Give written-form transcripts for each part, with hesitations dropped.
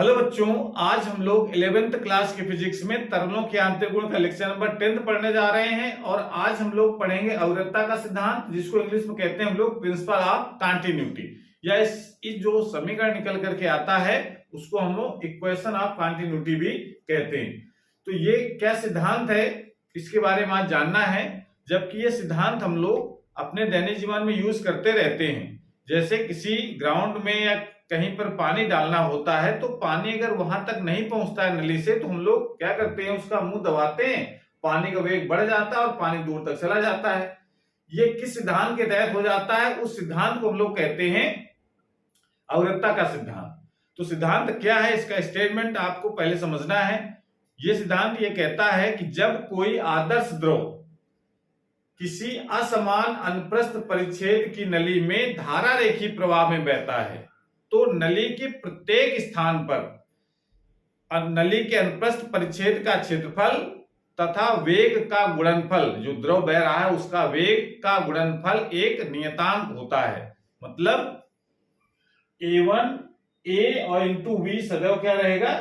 Hello बच्चों, आज हम लोग 11th क्लास की फिजिक्स में तरलों के आंतरिक गुण का लेक्चर नंबर 10 पढ़ने जा रहे हैं। और आज हम लोग पढ़ेंगे अविरतता का सिद्धांत, जिसको इंग्लिश में कहते हैं हम लोग प्रिंसिपल ऑफ कंटिन्यूटी, या इस जो समीकरण निकल करके आता है उसको हम लोग इक्वेशन ऑफ कंटिन्यूटी भी कहते हैं। तो ये क्या सिद्धांत है, इसके बारे में आज जानना है। जबकि ये सिद्धांत हम लोग अपने दैनिक जीवन में यूज करते रहते हैं। जैसे किसी ग्राउंड में या कहीं पर पानी डालना होता है तो पानी अगर वहां तक नहीं पहुंचता है नली से, तो हम लोग क्या करते हैं, उसका मुंह दबाते हैं, पानी का वेग बढ़ जाता है और पानी दूर तक चला जाता है। ये किस सिद्धांत के तहत हो जाता है, उस सिद्धांत को हम लोग कहते हैं अविरतता का सिद्धांत। तो सिद्धांत क्या है, इसका स्टेटमेंट आपको पहले समझना है। यह सिद्धांत ये कहता है कि जब कोई आदर्श द्रव किसी असमान अनुप्रस्थ परिच्छेद की नली में धारा रेखीय प्रवाह में बहता है, तो नली के प्रत्येक स्थान पर नली के अनुप्रस्थ परिच्छेद का क्षेत्रफल तथा वेग का गुणनफल, जो द्रव बह रहा है उसका वेग का गुणनफल एक नियतांक होता है। मतलब A1 A और इंटू V सदैव क्या रहेगा,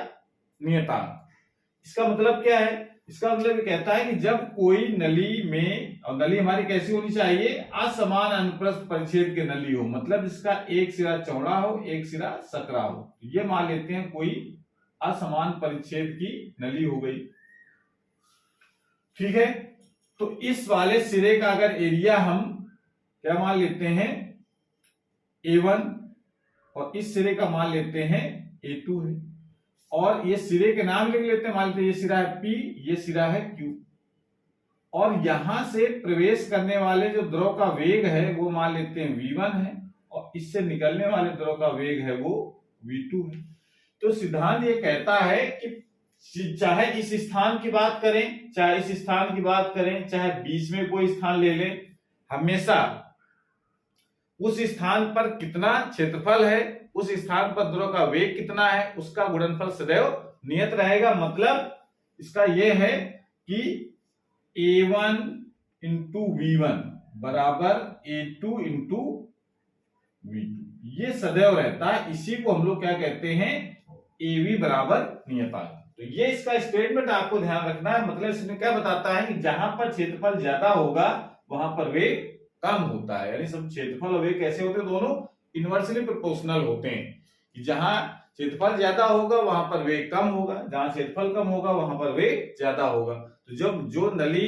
नियतांक। इसका मतलब क्या है, इसका मतलब ये कहता है कि जब कोई नली में, और नली हमारी कैसी होनी चाहिए, असमान अनुप्रस्थ परिच्छेद की नली हो, मतलब इसका एक सिरा चौड़ा हो एक सिरा सकरा हो। ये मान लेते हैं कोई असमान परिच्छेद की नली हो गई, ठीक है। तो इस वाले सिरे का अगर एरिया हम क्या मान लेते हैं, A1, और इस सिरे का मान लेते हैं A2 है, और ये सिरे के नाम लिख लेते हैं। मान लेते हैं ये सिरा है P, ये सिरा है Q, और यहां से प्रवेश करने वाले जो द्रव का वेग है वो मान लेते हैं V1 है, और इससे निकलने वाले द्रव का वेग है वो V2 है। तो सिद्धांत ये कहता है कि चाहे इस स्थान की बात करें, चाहे इस स्थान की बात करें, चाहे बीच में कोई स्थान ले लें, हमेशा उस स्थान पर कितना क्षेत्रफल है, उस स्थान पर द्रव का वेग कितना है, उसका गुणनफल सदैव नियत रहेगा। मतलब इसका यह है कि A1 इंटू V1 बराबर A2 इंटू V2, ये सदैव रहता है। इसी को हम लोग क्या कहते हैं, AV बराबर नियतांक। तो ये इसका स्टेटमेंट आपको ध्यान रखना है। मतलब इसमें क्या बताता है कि जहां पर क्षेत्रफल ज्यादा होगा वहां पर वेग कम होता है। यानी सब क्षेत्रफल और वेग कैसे होते हैं, दोनों इनवर्सली प्रोपोर्शनल होते हैं। कि जहां क्षेत्रफल ज्यादा होगा वहां पर वेग कम होगा, जहां क्षेत्रफल कम होगा वहां पर वेग ज्यादा होगा। तो जब जो नली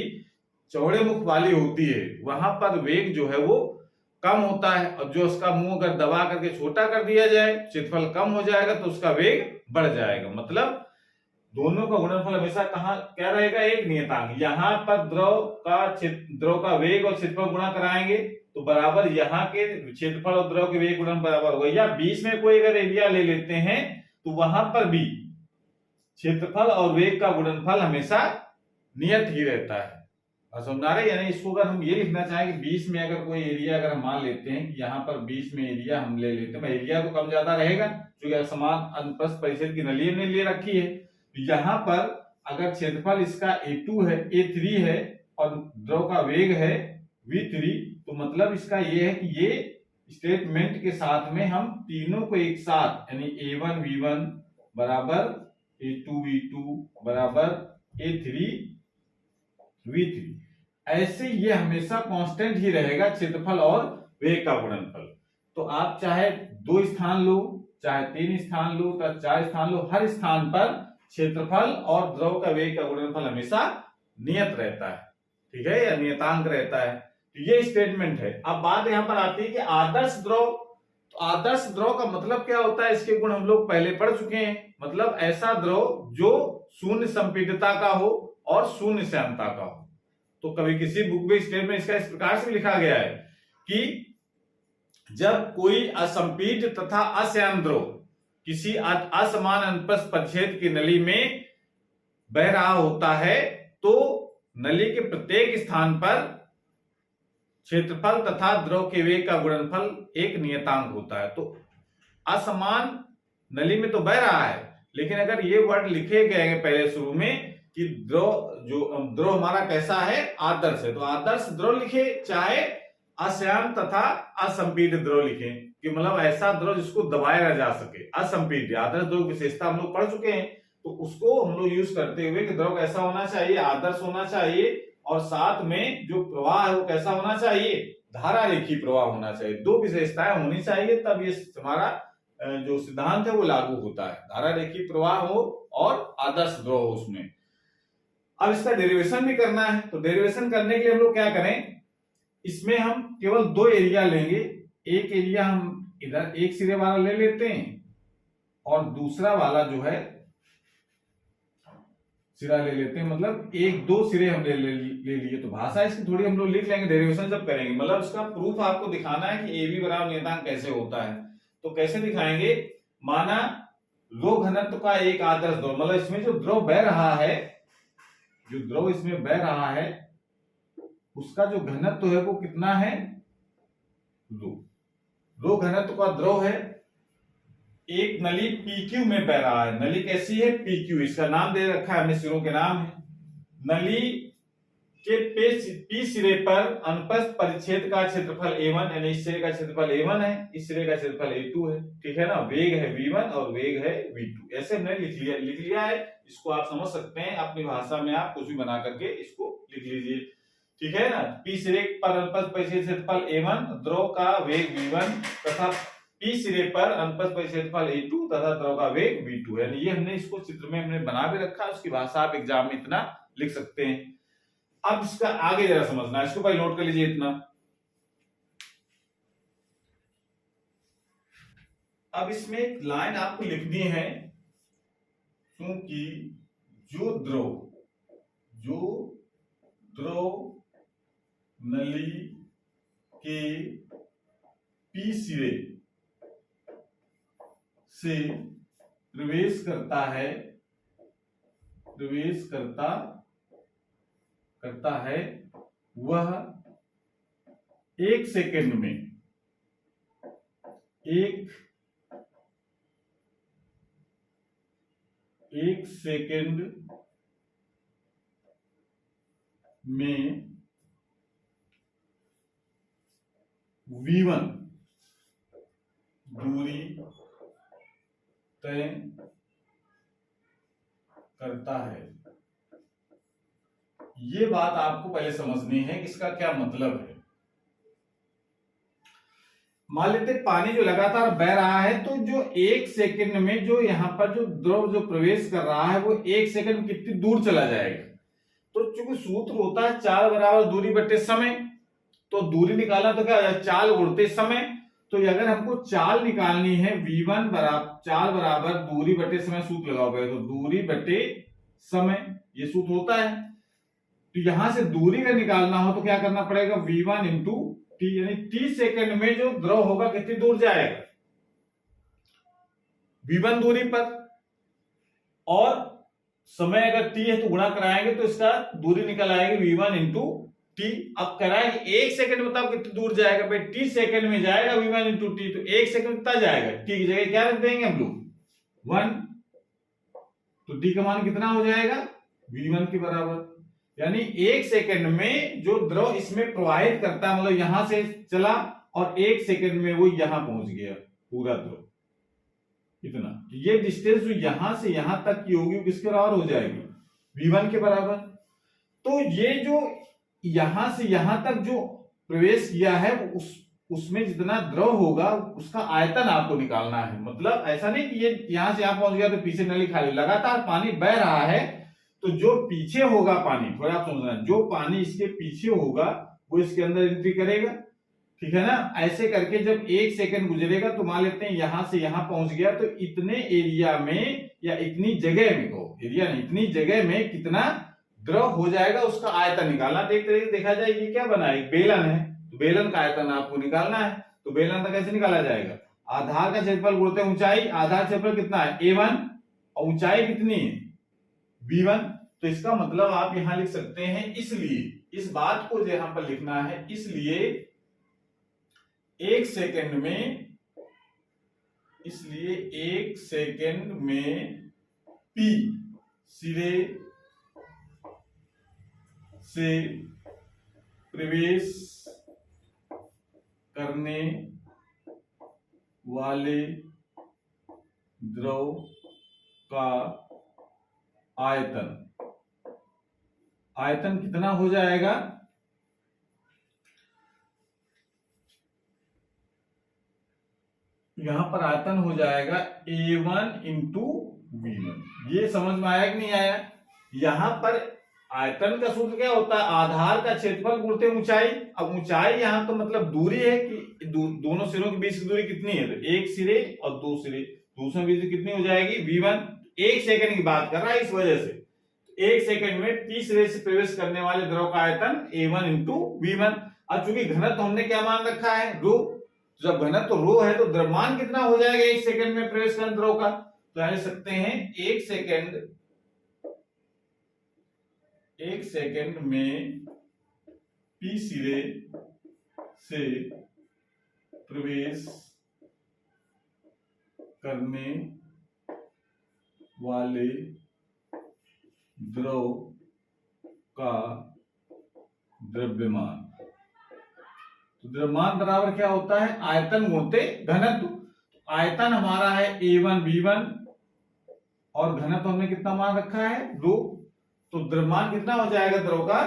चौड़े मुख वाली होती है वहां पर वेग जो है वो कम होता है, और जो उसका मुंह अगर दबा करके छोटा कर दिया जाए, क्षेत्रफल कम हो जाएगा तो उसका वेग बढ़ जाएगा। मतलब दोनों का गुणनफल हमेशा कहाँ क्या रहेगा, एक नियतांक। यहाँ पर द्रव का वेग और क्षेत्रफल गुणा कराएंगे तो बराबर यहाँ के क्षेत्रफल और द्रव के वेग गुणन बराबर होगा। या बीच में कोई अगर एरिया ले लेते हैं तो वहां पर भी क्षेत्रफल और वेग का गुणनफल हमेशा नियत ही रहता है। समझ आ रहे, यानी इसको अगर हम ये लिखना चाहें कि बीच में अगर कोई एरिया अगर हम मान लेते हैं कि यहाँ पर बीच में एरिया हम ले लेते हैं, एरिया तो कम ज्यादा रहेगा क्योंकि समान अनुप्रस्थ परिच्छेद की नली हमने ले रखी है। यहाँ पर अगर क्षेत्रफल इसका A2 है, A3 है, और द्रव का वेग है V3, तो मतलब इसका ये है कि ये स्टेटमेंट के साथ में हम तीनों को एक साथ, यानी A1 V1 बराबर A2 V2 बराबर A3 V3, ऐसे ये हमेशा कांस्टेंट ही रहेगा, क्षेत्रफल और वेग का गुणनफल। तो आप चाहे 2 स्थान लो, चाहे 3 स्थान लो, चाहे 4 स्थान लो, हर स्थान पर क्षेत्रफल और द्रव का वेग का गुणनफल हमेशा नियत रहता है, ठीक है, या नियतांक रहता है। तो ये स्टेटमेंट है। अब बात यहां पर आती है कि आदर्श द्रव। तो आदर्श द्रव का मतलब क्या होता है, इसके गुण हम लोग पहले पढ़ चुके हैं। मतलब ऐसा द्रव जो शून्य संपीडितता का हो और शून्य श्यानता का हो। तो कभी किसी बुक में स्टेटमेंट इसका इस प्रकार से लिखा गया है कि जब कोई असंपीड तथा अश्यान द्रव किसी असमान अनुप्रस्थ परिच्छेद की नली में बह रहा होता है तो नली के प्रत्येक स्थान पर क्षेत्रफल तथा द्रव के वेग का गुणनफल एक नियतांक होता है। तो असमान नली में तो बह रहा है, लेकिन अगर ये वर्ड लिखे गए हैं पहले शुरू में कि द्रव हमारा कैसा है, आदर्श है, तो आदर्श द्रव लिखे, चाहे अश्यान तथा असंपीडित द्रव लिखें कि मतलब ऐसा द्रव जिसको दबाया जा सके। असंपीडित आदर्श द्रव विशेषता हम लोग पढ़ चुके हैं, तो उसको हम लोग यूज करते हुए कि द्रव कैसा होना चाहिए, आदर्श होना चाहिए, और साथ में जो प्रवाह है वो कैसा होना चाहिए, धारा रेखीय प्रवाह होना चाहिए। दो विशेषताएं होनी चाहिए, तब ये हमारा जो सिद्धांत है वो लागू होता है। धारा रेखीय प्रवाह हो और आदर्श द्रव हो उसमें। अब इसका डेरिवेशन भी करना है, तो डेरिवेशन करने के लिए हम लोग क्या करें, इसमें हम केवल दो एरिया लेंगे। एक एरिया हम इधर एक सिरे वाला ले लेते हैं और दूसरा वाला जो है सिरा ले लेते हैं, मतलब एक दो सिरे हम ले लिए। तो भाषा इसकी थोड़ी हम लोग लिख लेंगे डेरिवेशन जब करेंगे, मतलब इसका प्रूफ आपको दिखाना है कि AB बराबर नियतांक कैसे होता है। तो कैसे दिखाएंगे, माना रो घनत्व का एक आदर्श द्रव, मतलब इसमें जो द्रव बह रहा है, जो द्रव इसमें बह रहा है उसका जो घनत्व है वो कितना है, रो घनत्व का द्रव है। एक नली PQ में बह रहा है, नली कैसी है, PQ, इसका नाम दे रखा है हमने, सिरों के नाम है। नली के P सिरे पर अनुप्रस्थ परिच्छेद का क्षेत्रफल A1, यानी इस सिरे का क्षेत्रफल A1 है, इस सिरे का क्षेत्रफल A2 है, ठीक है ना। वेग है V1 और वेग है V2, ऐसे हमने लिख लिया है। इसको आप समझ सकते हैं, अपनी भाषा में आप कुछ भी बना करके इसको लिख लीजिए, ठीक है ना। P सिरे पर अनुप्रस्थ परिच्छेद क्षेत्रफल A1, द्रव का वेग V1 तथा P सिरे पर अनुप्रस्थ परिच्छेद क्षेत्रफल A2 तथा द्रव का वेग V2, यानी ये हमने इसको चित्र में हमने बना भी रखा है। उसकी भाषा आप एग्जाम में इतना लिख सकते हैं। अब इसका आगे जरा समझना है, इसको भाई नोट कर लीजिए इतना। अब इसमें एक लाइन आपको लिखनी है, क्योंकि जो द्रव नली के P सिरे से प्रवेश करता है वह एक सेकंड में V1 दूरी तय करता है। ये बात आपको पहले समझनी है कि इसका क्या मतलब है। मान लेते पानी जो लगातार बह रहा है, तो जो एक सेकंड में जो यहाँ पर जो द्रव जो प्रवेश कर रहा है वो एक सेकंड में कितनी दूर चला जाएगा। तो चूंकि सूत्र होता है चाल बराबर दूरी बटे समय, तो दूरी निकालना तो क्या हो जाए, चाल गुणते समय। तो अगर हमको चाल निकालनी है, V1 बराबर चाल बराबर दूरी बटे समय, सूत्र लगाओ भाई, तो दूरी बटे समय ये सूत्र होता है। तो यहां से दूरी का निकालना हो तो क्या करना पड़ेगा, V1 इंटू T, यानी T सेकंड में जो द्रव होगा कितनी दूर जाएगा, V1 दूरी पर, और समय अगर T है तो गुणा कराएंगे तो इसका दूरी निकल आएगी V1 इंटू T। अब कराएंगे एक सेकंड बताओ कितनी दूर जाएगा, भाई T सेकंड में जाएगा V1 इंटू T, तो एक सेकंड कितना जाएगा, T की जगह क्या रख देंगे हम लोग 1, तो T का मान कितना हो जाएगा, V1 के बराबर। यानी एक सेकंड में जो द्रव इसमें प्रवाहित करता है, मतलब यहां से चला और एक सेकंड में वो यहां पहुंच गया पूरा द्रव, इतना। तो ये डिस्टेंस जो यहां से यहां तक की होगी किसके बराबर हो जाएगी, V1 के बराबर। तो ये जो यहां से यहां तक जो प्रवेश किया है उसमें जितना द्रव होगा उसका आयतन आपको निकालना है। मतलब ऐसा नहीं कि ये यहां से यहां पहुंच गया तो पीछे नली खाली, लगातार पानी बह रहा है, तो जो पीछे होगा पानी, थोड़ा आप समझना, जो पानी इसके पीछे होगा वो इसके अंदर एंट्री करेगा, ठीक है ना। ऐसे करके जब एक सेकंड गुजरेगा तो मान लेते हैं यहां से यहां पहुंच गया, तो इतने एरिया में या इतनी जगह में, को एरिया नहीं इतनी जगह में कितना द्रव हो जाएगा उसका आयतन निकालना। एक तरीके से देखा जाए ये क्या बना है, बेलन है, तो बेलन का आयतन आपको निकालना है। तो बेलन का कैसे निकाला जाएगा, आधार का क्षेत्रफल गुणित ऊंचाई, आधार क्षेत्रफल कितना है A1 और ऊंचाई कितनी है V1। तो इसका मतलब आप यहां लिख सकते हैं, इसलिए इस बात को जो यहां पर लिखना है, इसलिए एक सेकंड में P सिरे से प्रवेश करने वाले द्रव का आयतन, आयतन कितना हो जाएगा? यहां पर आयतन हो जाएगा A1 इंटू V1। ये समझ में आया कि नहीं आया? यहां पर आयतन का सूत्र क्या होता है? आधार का क्षेत्रफल गुणित ऊंचाई। अब ऊंचाई यहां तो मतलब दूरी है कि दोनों सिरों के बीच की दूरी कितनी है, तो एक सिरे और दो सिरे, दूसरों के बीच कितनी हो जाएगी? V1। एक सेकंड की बात कर रहा है, इस वजह से एक सेकंड में P सिरे से प्रवेश करने वाले द्रव का आयतन A1 इंटू V1। अब चूंकि घनत्व हमने क्या मान रखा है? रो। जब घनत्व तो रो है तो द्रव्यमान कितना हो जाएगा एक सेकंड में प्रवेश करने द्रव का? तो लिख सकते हैं एक सेकंड में P सिरे से प्रवेश करने वाले द्रव का द्रव्यमान। तो द्रव्यमान बराबर क्या होता है? आयतन गुणित घनत्व। आयतन हमारा है A1 V1 और घनत्व हमने कितना मान रखा है? रो। तो द्रव्यमान कितना हो जाएगा द्रव का?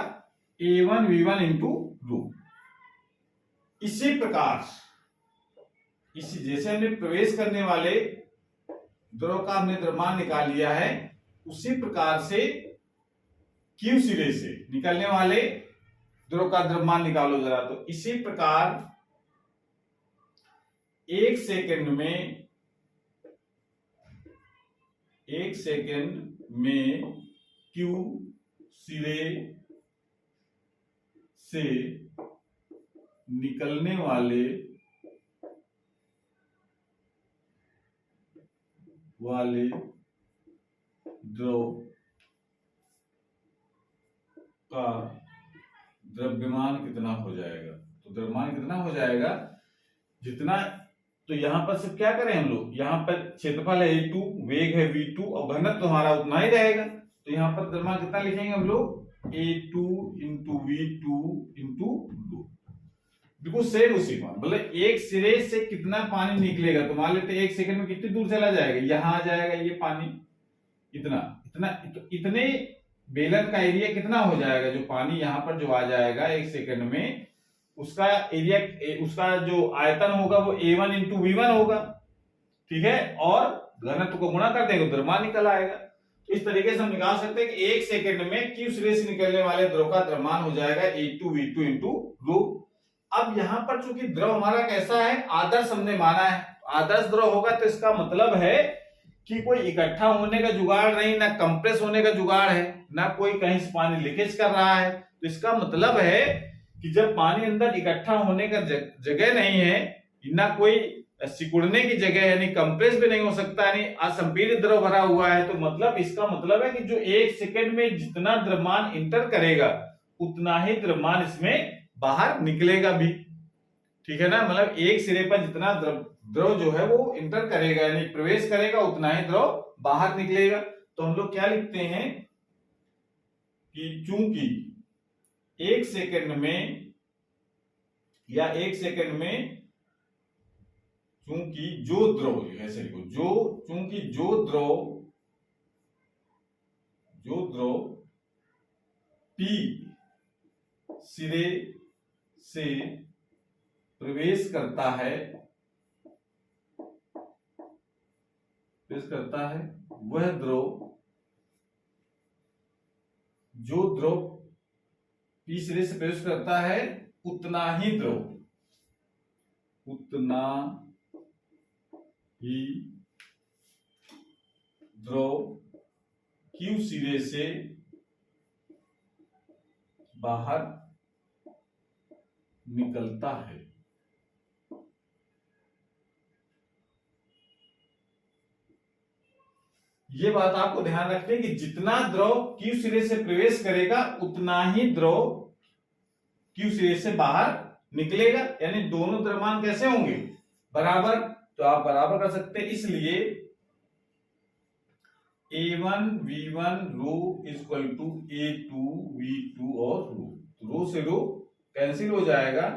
A1 V1 into rho. इसी प्रकार जैसे हमने प्रवेश करने वाले द्रव का हमने द्रव्यमान निकाल लिया है, उसी प्रकार से Q सिरे से निकलने वाले द्रव का द्रव्यमान निकालो जरा। तो इसी प्रकार एक सेकंड में Q सिरे से निकलने वाले द्रव का द्रव्यमान कितना हो जाएगा? तो द्रव्यमान कितना हो जाएगा? जितना, तो यहां पर सिर्फ क्या करें हम लोग, यहां पर क्षेत्रफल है A2, वेग है V2 और घनत्व तो हमारा उतना ही रहेगा। तो यहां पर द्रव्यमान कितना लिखेंगे हम लोग? A2 into V2 into rho. बिल्कुल सेम उसी का मतलब एक सिरे से कितना पानी निकलेगा। तो मान लेते हैं एक सेकंड में कितनी दूर चला जाएगा? यहां आ जाएगा ये पानी, इतना इतना इतने बेलन का एरिया कितना हो जाएगा? जो पानी यहां पर जो आ जाएगा एक सेकंड में, उसका एरिया, उसका जो आयतन होगा वो A1 इंटू V1 होगा, ठीक है। और घनत्व को गुणा कर देंगे, द्रव्यमान निकल आएगा। तो इस तरीके से हम निकाल सकते हैं कि एक सेकंड में Q सिरे से निकलने वाले द्रव का द्रव्यमान हो जाएगा A2 V2 इंटू रो। अब यहां पर चूंकि द्रव हमारा कैसा है? आदर्श हमने माना है। आदर्श द्रव होगा तो इसका मतलब है कि कोई इकट्ठा होने का जुगाड़ नहीं, ना कंप्रेस होने का जुगाड़ है, ना कोई कहीं से पानी लीकेज कर रहा है। तो इसका मतलब है कि जब पानी अंदर इकट्ठा होने का जगह नहीं है, ना कोई सिकुड़ने की जगह है, यानी कंप्रेस भी नहीं हो सकता, यानी असंपीड़ित द्रव भरा हुआ है, तो मतलब इसका मतलब है कि जो एक सेकंड में जितना द्रव्यमान इंटर करेगा उतना ही द्रव्यमान इसमें बाहर निकलेगा भी, ठीक है ना। मतलब एक सिरे पर जितना द्रव जो है वो इंटर करेगा यानी प्रवेश करेगा, उतना ही द्रव बाहर निकलेगा। तो हम लोग क्या लिखते हैं कि चूंकि एक सेकंड में चूंकि जो द्रव, ऐसे लिखो, चूंकि जो द्रव P सिरे से प्रवेश करता है वह द्रव, जो द्रव P सिरे से प्रवेश करता है उतना ही द्रव Q सिरे से बाहर निकलता है। ये बात आपको ध्यान रखनी कि जितना द्रव Q सिरे से प्रवेश करेगा उतना ही द्रव Q सिरे से बाहर निकलेगा, यानी दोनों द्रव्यमान कैसे होंगे? बराबर। तो आप बराबर कर सकते हैं, इसलिए A1 V1 rho equal to A2 V2 और रो से रो कैंसिल हो जाएगा,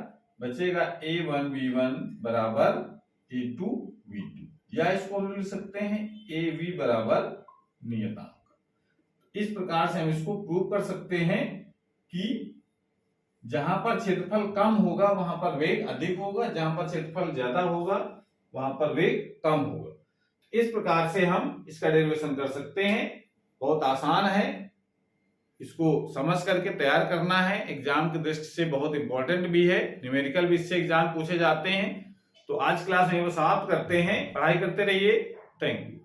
बचेगा A1 V1 बराबर A2 V2, या इसको हम लिख सकते हैं AV बराबर नियतांक। इस प्रकार से हम इसको प्रूव कर सकते हैं कि जहां पर क्षेत्रफल कम होगा वहां पर वेग अधिक होगा, जहां पर क्षेत्रफल ज्यादा होगा वहां पर वेग कम होगा। इस प्रकार से हम इसका डेरिवेशन कर सकते हैं। बहुत आसान है, इसको समझ करके तैयार करना है। एग्जाम की दृष्टि से बहुत इंपॉर्टेंट भी है, न्यूमेरिकल भी इससे एग्जाम पूछे जाते हैं। तो आज क्लास में वो समाप्त करते हैं। पढ़ाई करते रहिए। Thank you.